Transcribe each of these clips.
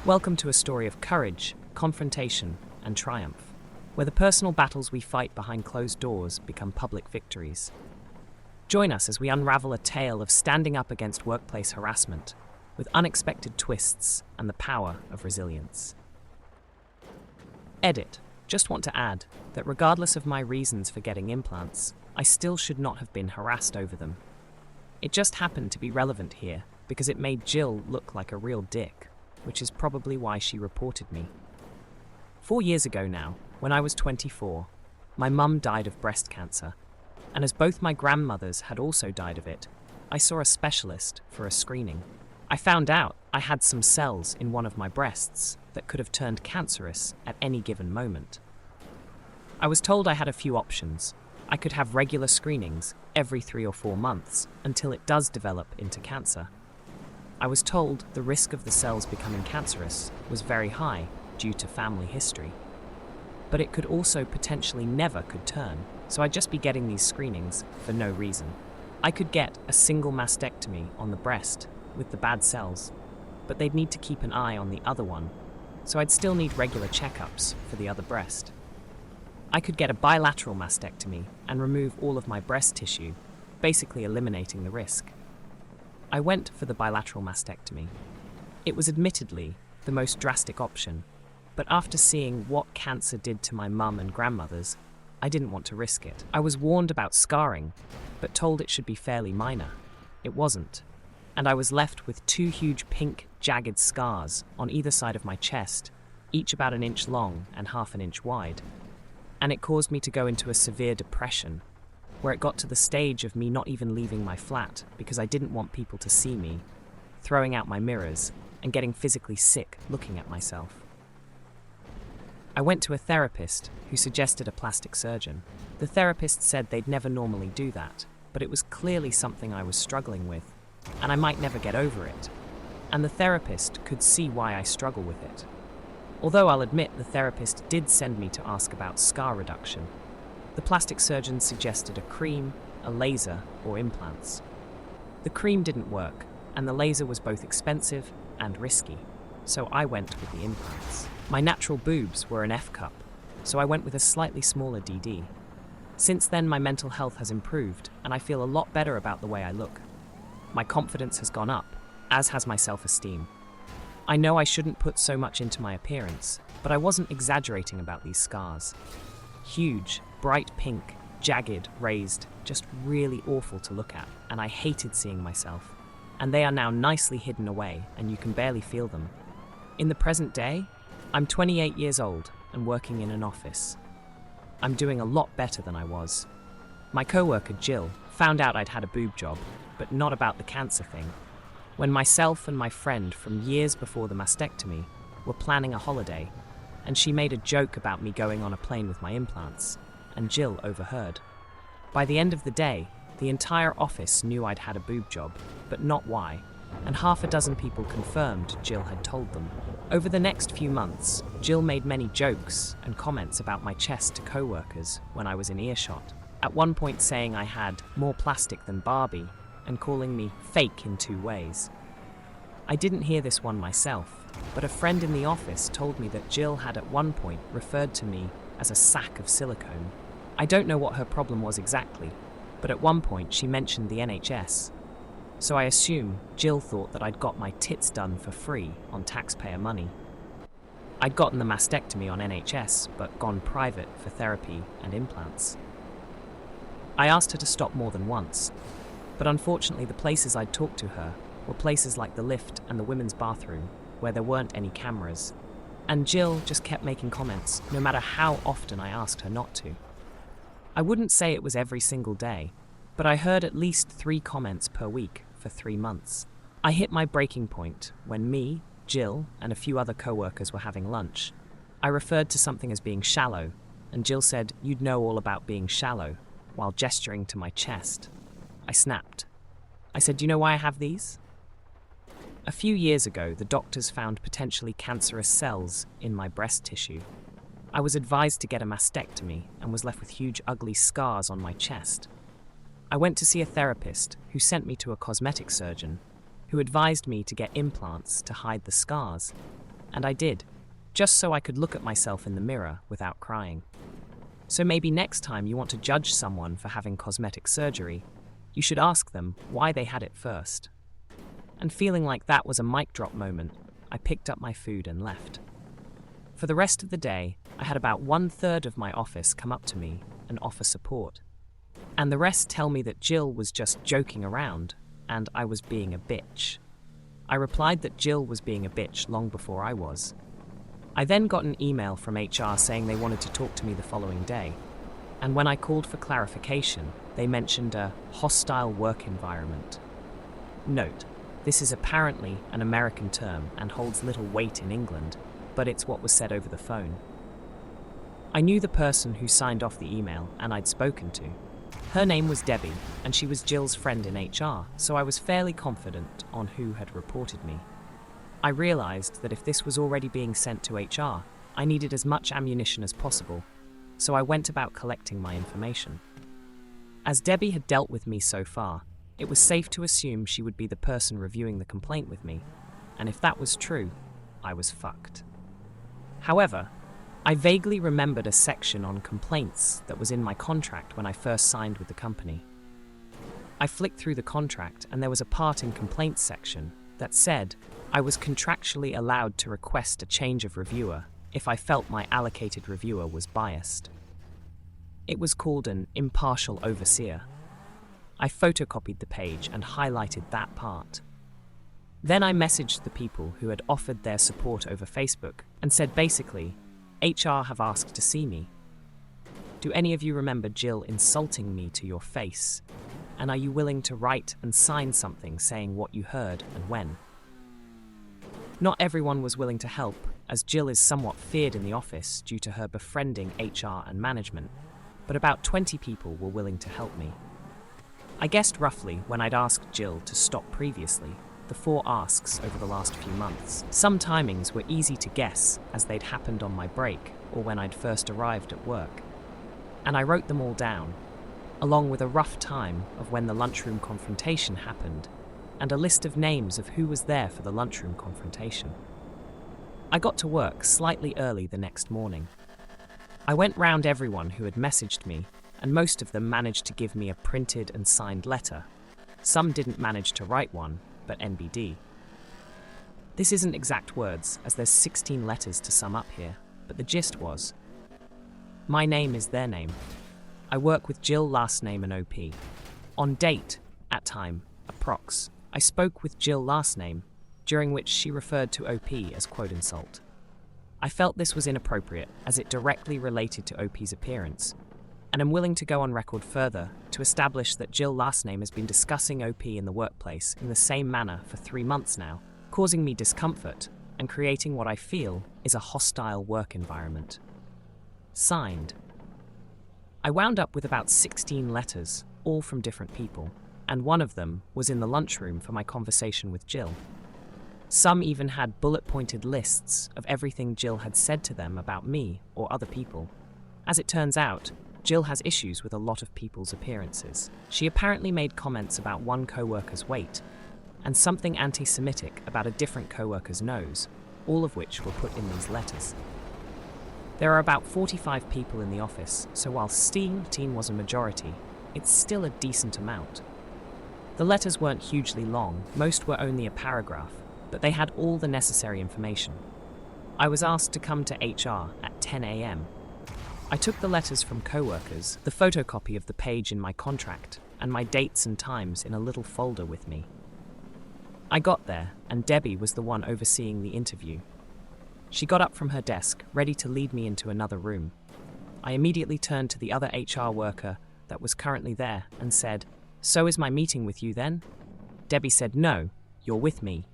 Welcome to a story of courage, confrontation, and triumph, where the personal battles we fight behind closed doors become public victories. Join us as we unravel a tale of standing up against workplace harassment, with unexpected twists and the power of resilience. Edit. Just want to add that regardless of my reasons for getting implants, I still should not have been harassed over them. It just happened to be relevant here because it made Jill look like a real dick, which is probably why she reported me. 4 years ago now, when I was 24, my mum died of breast cancer, and as both my grandmothers had also died of it, I saw a specialist for a screening. I found out I had some cells in one of my breasts that could have turned cancerous at any given moment. I was told I had a few options. I could have regular screenings every 3 or 4 months until it does develop into cancer. I was told the risk of the cells becoming cancerous was very high due to family history. But it could also potentially never could turn, so I'd just be getting these screenings for no reason. I could get a single mastectomy on the breast with the bad cells, but they'd need to keep an eye on the other one, so I'd still need regular checkups for the other breast. I could get a bilateral mastectomy and remove all of my breast tissue, basically eliminating the risk. I went for the bilateral mastectomy. It was admittedly the most drastic option, but after seeing what cancer did to my mum and grandmothers, I didn't want to risk it. I was warned about scarring, but told it should be fairly minor. It wasn't, and I was left with 2 huge pink, jagged scars on either side of my chest, each about 1 inch long and ½ inch wide, and it caused me to go into a severe depression, where it got to the stage of me not even leaving my flat because I didn't want people to see me, throwing out my mirrors and getting physically sick looking at myself. I went to a therapist who suggested a plastic surgeon. The therapist said they'd never normally do that, but it was clearly something I was struggling with, and I might never get over it. And the therapist could see why I struggle with it. Although I'll admit the therapist did send me to ask about scar reduction. The plastic surgeon suggested a cream, a laser, or implants. The cream didn't work, and the laser was both expensive and risky, so I went with the implants. My natural boobs were an F cup, so I went with a slightly smaller DD. Since then, my mental health has improved, and I feel a lot better about the way I look. My confidence has gone up, as has my self-esteem. I know I shouldn't put so much into my appearance, but I wasn't exaggerating about these scars. Huge, bright pink, jagged, raised, just really awful to look at, and I hated seeing myself. And they are now nicely hidden away, and you can barely feel them. In the present day, I'm 28 years old and working in an office. I'm doing a lot better than I was. My coworker Jill found out I'd had a boob job, but not about the cancer thing. When myself and my friend from years before the mastectomy were planning a holiday, and she made a joke about me going on a plane with my implants, and Jill overheard. By the end of the day, the entire office knew I'd had a boob job, but not why, and ½ a dozen people confirmed Jill had told them. Over the next few months, Jill made many jokes and comments about my chest to co-workers when I was in earshot, at one point saying I had more plastic than Barbie, and calling me fake in 2 ways. I didn't hear this one myself, but a friend in the office told me that Jill had at one point referred to me as a sack of silicone. I don't know what her problem was exactly, but at one point she mentioned the NHS. So I assume Jill thought that I'd got my tits done for free on taxpayer money. I'd gotten the mastectomy on NHS, but gone private for therapy and implants. I asked her to stop more than once, but unfortunately the places I'd talked to her were places like the lift and the women's bathroom, where there weren't any cameras, and Jill just kept making comments no matter how often I asked her not to. I wouldn't say it was every single day, but I heard at least 3 comments per week for 3 months. I hit my breaking point when me, Jill, and a few other co-workers were having lunch. I referred to something as being shallow, and Jill said, "You'd know all about being shallow," while gesturing to my chest. I snapped. I said, "Do you know why I have these?" A few years ago, the doctors found potentially cancerous cells in my breast tissue. I was advised to get a mastectomy and was left with huge ugly scars on my chest. I went to see a therapist who sent me to a cosmetic surgeon who advised me to get implants to hide the scars. And I did, just so I could look at myself in the mirror without crying. So maybe next time you want to judge someone for having cosmetic surgery, you should ask them why they had it first. And feeling like that was a mic drop moment, I picked up my food and left. For the rest of the day, I had about 1/3 of my office come up to me and offer support. And the rest tell me that Jill was just joking around and I was being a bitch. I replied that Jill was being a bitch long before I was. I then got an email from HR saying they wanted to talk to me the following day. And when I called for clarification, they mentioned a hostile work environment. Note, this is apparently an American term and holds little weight in England, but it's what was said over the phone. I knew the person who signed off the email and I'd spoken to. Her name was Debbie, and she was Jill's friend in HR, so I was fairly confident on who had reported me. I realized that if this was already being sent to HR, I needed as much ammunition as possible, so I went about collecting my information. As Debbie had dealt with me so far, it was safe to assume she would be the person reviewing the complaint with me, and if that was true, I was fucked. However, I vaguely remembered a section on complaints that was in my contract when I first signed with the company. I flicked through the contract and there was a part in complaints section that said I was contractually allowed to request a change of reviewer if I felt my allocated reviewer was biased. It was called an impartial overseer. I photocopied the page and highlighted that part. Then I messaged the people who had offered their support over Facebook and said basically, HR have asked to see me. Do any of you remember Jill insulting me to your face? And are you willing to write and sign something saying what you heard and when? Not everyone was willing to help, as Jill is somewhat feared in the office due to her befriending HR and management, but about 20 people were willing to help me. I guessed roughly when I'd asked Jill to stop previously, the 4 asks over the last few months. Some timings were easy to guess as they'd happened on my break or when I'd first arrived at work. And I wrote them all down, along with a rough time of when the lunchroom confrontation happened and a list of names of who was there for the lunchroom confrontation. I got to work slightly early the next morning. I went round everyone who had messaged me, and most of them managed to give me a printed and signed letter. Some didn't manage to write one, but NBD. This isn't exact words, as there's 16 letters to sum up here, but the gist was, my name is their name. I work with Jill last name and OP. On date, at time, approx, I spoke with Jill last name, during which she referred to OP as quote insult. I felt this was inappropriate as it directly related to OP's appearance, and am willing to go on record further to establish that Jill last name has been discussing OP in the workplace in the same manner for 3 months now, causing me discomfort and creating what I feel is a hostile work environment. Signed. I wound up with about 16 letters, all from different people, and one of them was in the lunchroom for my conversation with Jill. Some even had bullet-pointed lists of everything Jill had said to them about me or other people. As it turns out, Jill has issues with a lot of people's appearances. She apparently made comments about one co-worker's weight, and something anti-Semitic about a different co-worker's nose, all of which were put in these letters. There are about 45 people in the office, so while 16 was a majority, it's still a decent amount. The letters weren't hugely long, most were only a paragraph, but they had all the necessary information. I was asked to come to HR at 10 a.m. I took the letters from co-workers, the photocopy of the page in my contract, and my dates and times in a little folder with me. I got there, and Debbie was the one overseeing the interview. She got up from her desk, ready to lead me into another room. I immediately turned to the other HR worker that was currently there and said, "So is my meeting with you then?" Debbie said, "No, you're with me."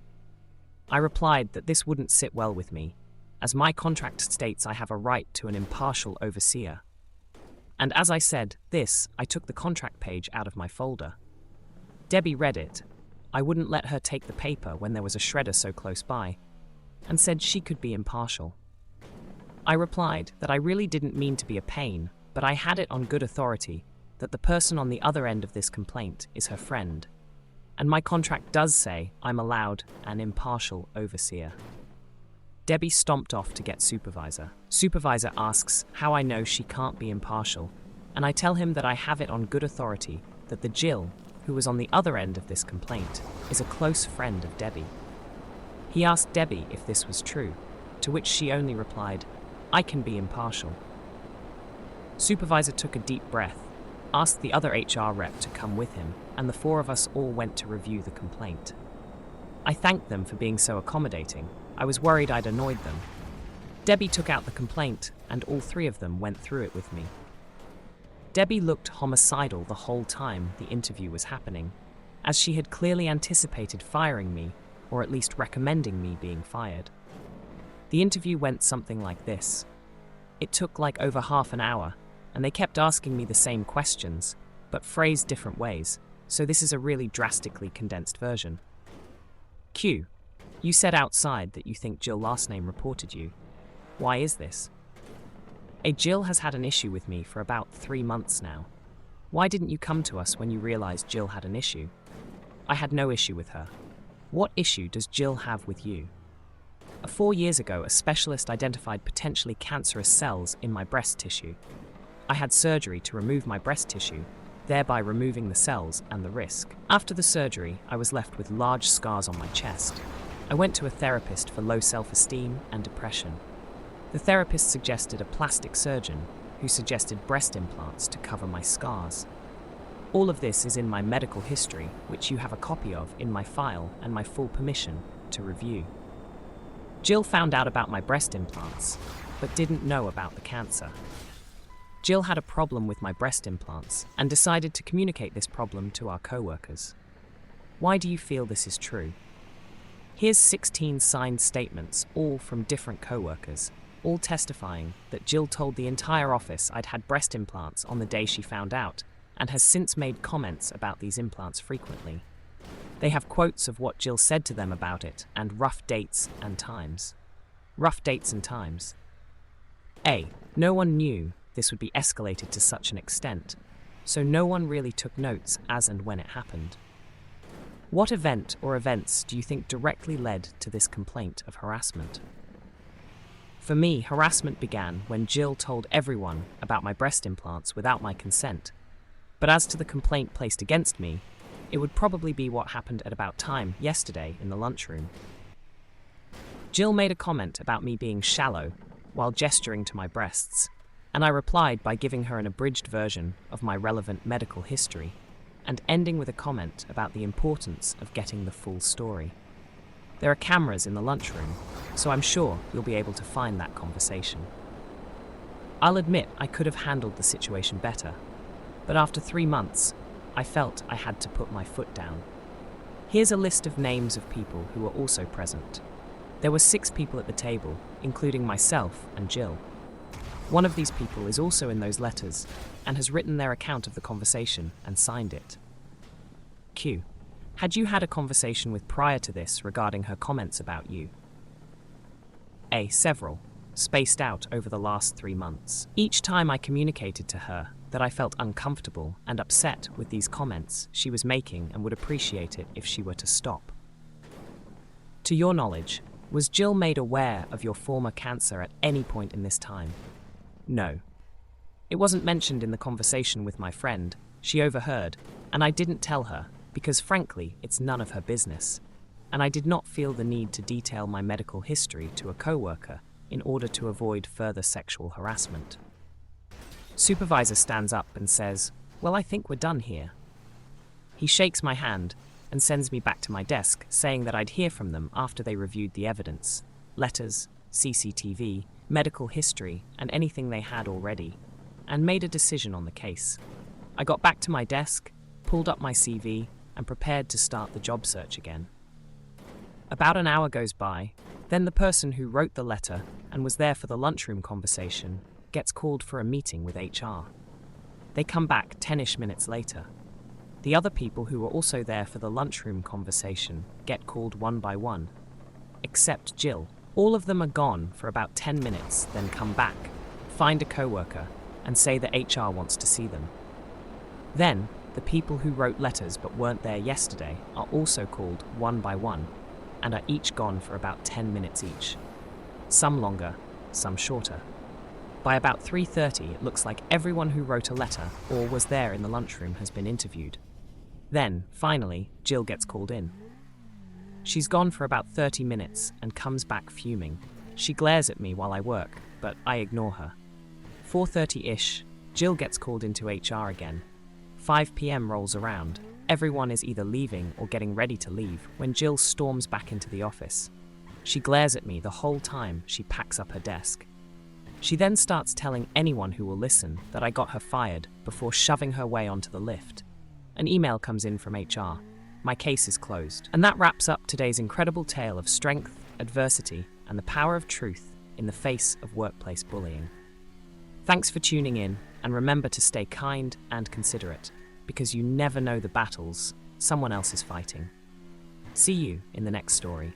I replied that this wouldn't sit well with me, as my contract states I have a right to an impartial overseer. And as I said this, I took the contract page out of my folder. Debbie read it. I wouldn't let her take the paper when there was a shredder so close by, and said she could be impartial. I replied that I really didn't mean to be a pain, but I had it on good authority that the person on the other end of this complaint is her friend, and my contract does say I'm allowed an impartial overseer. Debbie stomped off to get Supervisor. Supervisor asks how I know she can't be impartial, and I tell him that I have it on good authority that the Jill, who was on the other end of this complaint, is a close friend of Debbie. He asked Debbie if this was true, to which she only replied, "I can be impartial." Supervisor took a deep breath, asked the other HR rep to come with him, and the four of us all went to review the complaint. I thanked them for being so accommodating. I was worried I'd annoyed them. Debbie took out the complaint, and all three of them went through it with me. Debbie looked homicidal the whole time the interview was happening, as she had clearly anticipated firing me, or at least recommending me being fired. The interview went something like this. It took like over half an hour, and they kept asking me the same questions, but phrased different ways, so this is a really drastically condensed version. Q. You said outside that you think Jill last name reported you. Why is this? A. Jill has had an issue with me for about 3 months now. Why didn't you come to us when you realized Jill had an issue? I had no issue with her. What issue does Jill have with you? 4 years ago, a specialist identified potentially cancerous cells in my breast tissue. I had surgery to remove my breast tissue, thereby removing the cells and the risk. After the surgery, I was left with large scars on my chest. I went to a therapist for low self-esteem and depression. The therapist suggested a plastic surgeon who suggested breast implants to cover my scars. All of this is in my medical history, which you have a copy of in my file and my full permission to review. Jill found out about my breast implants, but didn't know about the cancer. Jill had a problem with my breast implants and decided to communicate this problem to our co-workers. Why do you feel this is true? Here's 16 signed statements, all from different co-workers, all testifying that Jill told the entire office I'd had breast implants on the day she found out, and has since made comments about these implants frequently. They have quotes of what Jill said to them about it, and rough dates and times. Rough dates and times. A. No one knew this would be escalated to such an extent, so no one really took notes as and when it happened. What event or events do you think directly led to this complaint of harassment? For me, harassment began when Jill told everyone about my breast implants without my consent. But as to the complaint placed against me, it would probably be what happened at about time yesterday in the lunchroom. Jill made a comment about me being shallow while gesturing to my breasts, and I replied by giving her an abridged version of my relevant medical history and ending with a comment about the importance of getting the full story. There are cameras in the lunchroom, so I'm sure you'll be able to find that conversation. I'll admit I could have handled the situation better, but after 3 months, I felt I had to put my foot down. Here's a list of names of people who were also present. There were 6 people at the table, including myself and Jill. One of these people is also in those letters and has written their account of the conversation and signed it. Q. Had you had a conversation with prior to this regarding her comments about you? A. Several, spaced out over the last 3 months. Each time I communicated to her that I felt uncomfortable and upset with these comments she was making and would appreciate it if she were to stop. To your knowledge, was Jill made aware of your former cancer at any point in this time? No. It wasn't mentioned in the conversation with my friend. She overheard, and I didn't tell her because frankly, it's none of her business. And I did not feel the need to detail my medical history to a co-worker in order to avoid further sexual harassment. Supervisor stands up and says, "Well, I think we're done here." He shakes my hand and sends me back to my desk, saying that I'd hear from them after they reviewed the evidence, letters, CCTV, medical history, and anything they had already, and made a decision on the case. I got back to my desk, pulled up my CV, and prepared to start the job search again. About an hour goes by, then the person who wrote the letter and was there for the lunchroom conversation gets called for a meeting with HR. They come back 10-ish minutes later. The other people who were also there for the lunchroom conversation get called one by one, except Jill. All of them are gone for about 10 minutes, then come back, find a co-worker, and say that HR wants to see them. Then, the people who wrote letters but weren't there yesterday are also called one by one, and are each gone for about 10 minutes each. some longer, some shorter. By about 3:30, it looks like everyone who wrote a letter or was there in the lunchroom has been interviewed. Then, finally, Jill gets called in. She's gone for about 30 minutes and comes back fuming. She glares at me while I work, but I ignore her. 4:30-ish, Jill gets called into HR again. 5 p.m. rolls around. Everyone is either leaving or getting ready to leave when Jill storms back into the office. She glares at me the whole time she packs up her desk. She then starts telling anyone who will listen that I got her fired before shoving her way onto the lift. An email comes in from HR. My case is closed. And that wraps up today's incredible tale of strength, adversity, and the power of truth in the face of workplace bullying. Thanks for tuning in, and remember to stay kind and considerate, because you never know the battles someone else is fighting. See you in the next story.